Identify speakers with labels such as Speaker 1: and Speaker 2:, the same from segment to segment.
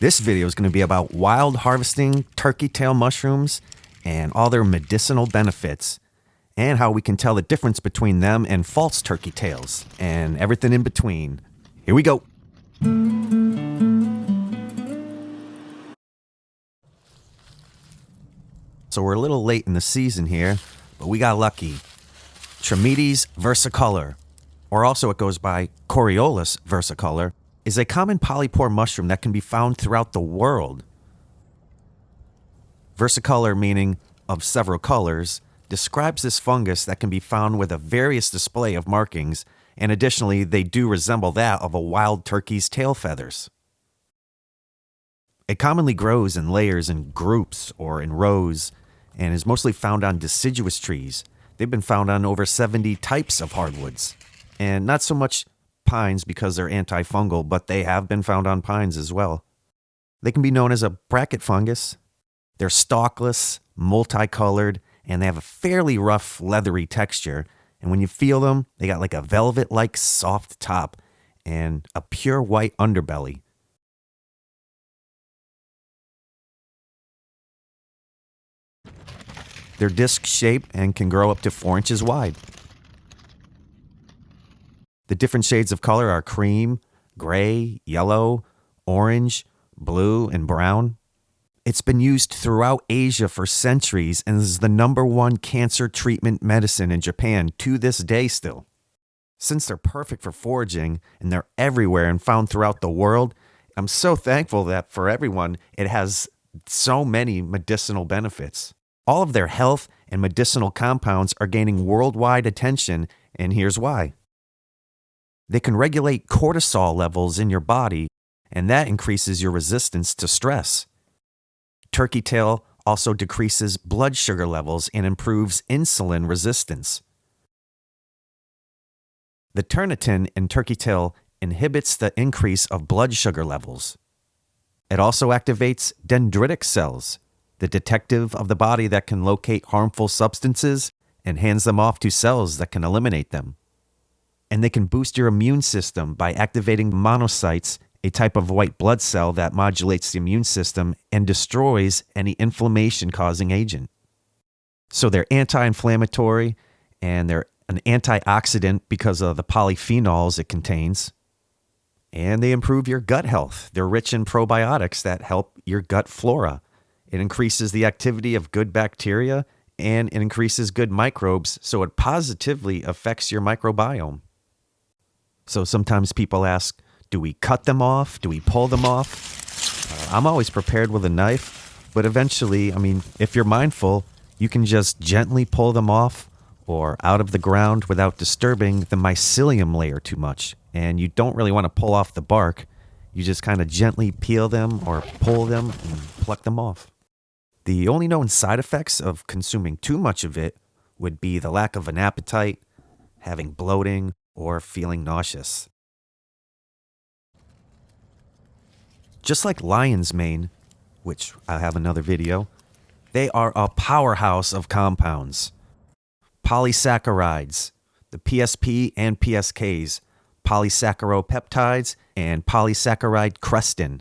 Speaker 1: This video is going to be about wild harvesting turkey tail mushrooms and all their medicinal benefits, and how we can tell the difference between them and false turkey tails, and everything in between. Here we go. So we're a little late in the season here, but we got lucky. Trametes versicolor, or also it goes by Coriolus versicolor, is a common polypore mushroom that can be found throughout the world. Versicolor, meaning of several colors, describes this fungus that can be found with a various display of markings, and additionally they do resemble that of a wild turkey's tail feathers. It commonly grows in layers in groups or in rows, and is mostly found on deciduous trees. They've been found on over 70 types of hardwoods, and not so much pines because they're antifungal, but they have been found on pines as well. They can be known as a bracket fungus. They're stalkless, multicolored, and they have a fairly rough, leathery texture. And when you feel them, they got like a velvet-like soft top and a pure white underbelly. They're disc-shaped and can grow up to 4 inches wide. The different shades of color are cream, gray, yellow, orange, blue, and brown. It's been used throughout Asia for centuries and is the #1 cancer treatment medicine in Japan to this day still. Since they're perfect for foraging and they're everywhere and found throughout the world, I'm so thankful that for everyone it has so many medicinal benefits. All of their health and medicinal compounds are gaining worldwide attention, and here's why. They can regulate cortisol levels in your body, and that increases your resistance to stress. Turkey tail also decreases blood sugar levels and improves insulin resistance. The ternitin in turkey tail inhibits the increase of blood sugar levels. It also activates dendritic cells, the detective of the body that can locate harmful substances and hands them off to cells that can eliminate them. And they can boost your immune system by activating monocytes, a type of white blood cell that modulates the immune system and destroys any inflammation-causing agent. So they're anti-inflammatory, and they're an antioxidant because of the polyphenols it contains. And they improve your gut health. They're rich in probiotics that help your gut flora. It increases the activity of good bacteria, and it increases good microbes, so it positively affects your microbiome. So sometimes people ask, do we cut them off? Do we pull them off? I'm always prepared with a knife, but eventually, if you're mindful, you can just gently pull them off or out of the ground without disturbing the mycelium layer too much. And you don't really want to pull off the bark. You just kind of gently peel them or pull them and pluck them off. The only known side effects of consuming too much of it would be the lack of an appetite, having bloating, or feeling nauseous. Just like lion's mane, which I have another video, they are a powerhouse of compounds. Polysaccharides, the PSP and PSKs, polysaccharopeptides, and polysaccharide crestin,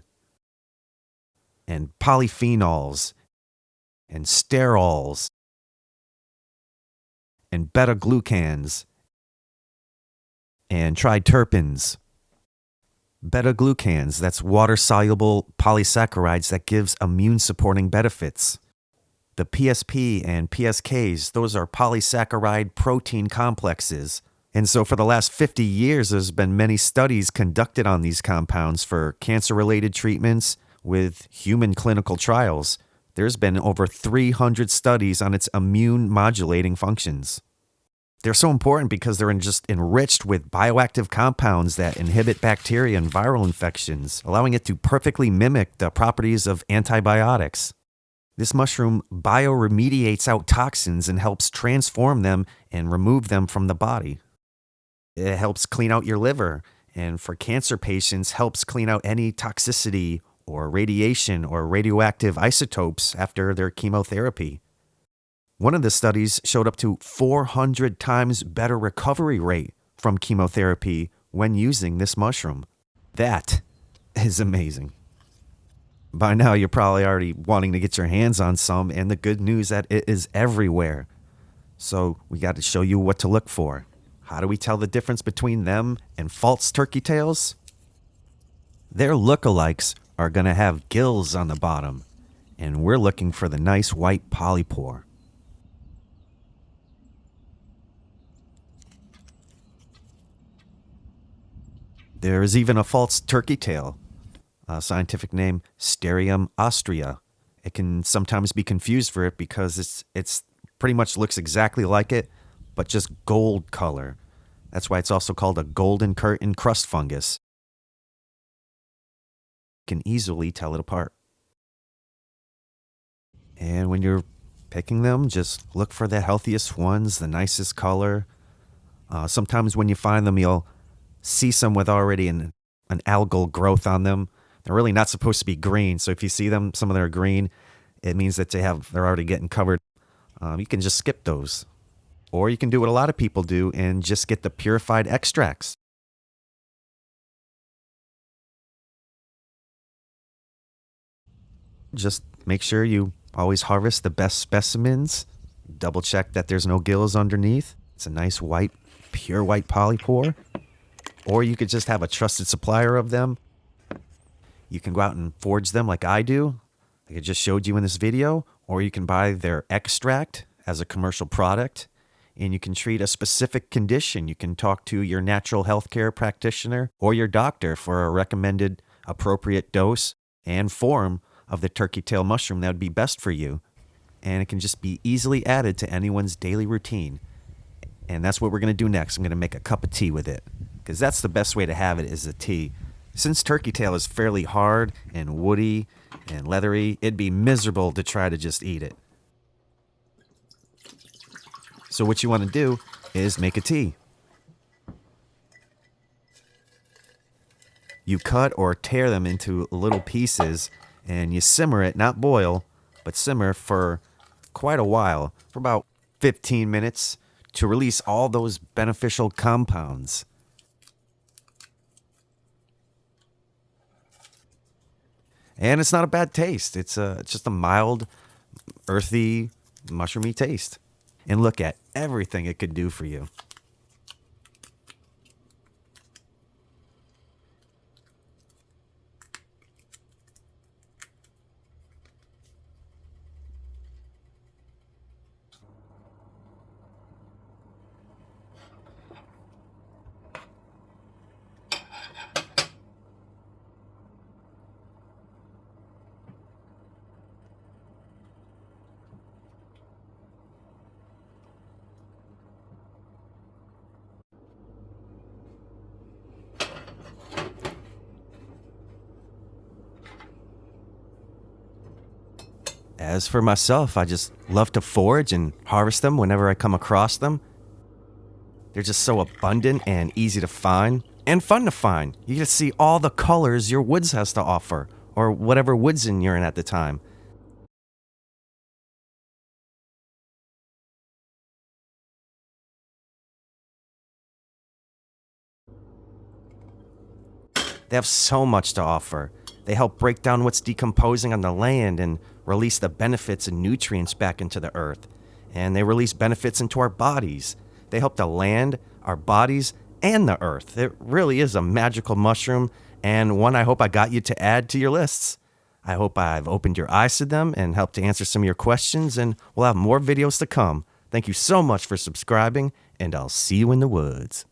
Speaker 1: and polyphenols, and sterols, and beta-glucans, and triterpenes. Beta-glucans, that's water-soluble polysaccharides that gives immune-supporting benefits. The PSP and PSKs, those are polysaccharide protein complexes. And so for the last 50 years, there's been many studies conducted on these compounds for cancer-related treatments with human clinical trials. There's been over 300 studies on its immune modulating functions. They're so important because they're just enriched with bioactive compounds that inhibit bacteria and viral infections, allowing it to perfectly mimic the properties of antibiotics. This mushroom bioremediates out toxins and helps transform them and remove them from the body. It helps clean out your liver, and for cancer patients, helps clean out any toxicity or radiation or radioactive isotopes after their chemotherapy. One of the studies showed up to 400 times better recovery rate from chemotherapy when using this mushroom. That is amazing. By now, you're probably already wanting to get your hands on some, and the good news that it is everywhere. So we got to show you what to look for. How do we tell the difference between them and false turkey tails? Their lookalikes are going to have gills on the bottom, and we're looking for the nice white polypore. There is even a false turkey tail, a scientific name Sterium austria. It can sometimes be confused for it because it's pretty much looks exactly like it, but just gold color. That's why it's also called a golden curtain crust fungus. You can easily tell it apart. And when you're picking them, just look for the healthiest ones, the nicest color. Sometimes when you find them, you'll see some with already an algal growth on them. They're really not supposed to be green. So if you see them, some of them are green, it means that they're already getting covered. You can just skip those. Or you can do what a lot of people do and just get the purified extracts. Just make sure you always harvest the best specimens. Double check that there's no gills underneath. It's a nice white, pure white polypore. Or you could just have a trusted supplier of them. You can go out and forage them like I do, like I just showed you in this video. Or you can buy their extract as a commercial product, and you can treat a specific condition. You can talk to your natural healthcare practitioner or your doctor for a recommended appropriate dose and form of the turkey tail mushroom that would be best for you. And it can just be easily added to anyone's daily routine. And that's what we're going to do next. I'm going to make a cup of tea with it, because that's the best way to have it, is a tea. Since turkey tail is fairly hard and woody and leathery, it'd be miserable to try to just eat it. So what you want to do is make a tea. You cut or tear them into little pieces, and you simmer it, not boil, but simmer for quite a while, for about 15 minutes, to release all those beneficial compounds. And it's not a bad taste. It's just a mild, earthy, mushroomy taste. And look at everything it could do for you. As for myself, I just love to forage and harvest them whenever I come across them. They're just so abundant and easy to find and fun to find. You get to see all the colors your woods has to offer, or whatever woods you're in at the time. They have so much to offer. They help break down what's decomposing on the land and release the benefits and nutrients back into the earth. And they release benefits into our bodies. They help the land, our bodies, and the earth. It really is a magical mushroom, and one I hope I got you to add to your lists. I hope I've opened your eyes to them and helped to answer some of your questions, and we'll have more videos to come. Thank you so much for subscribing, and I'll see you in the woods.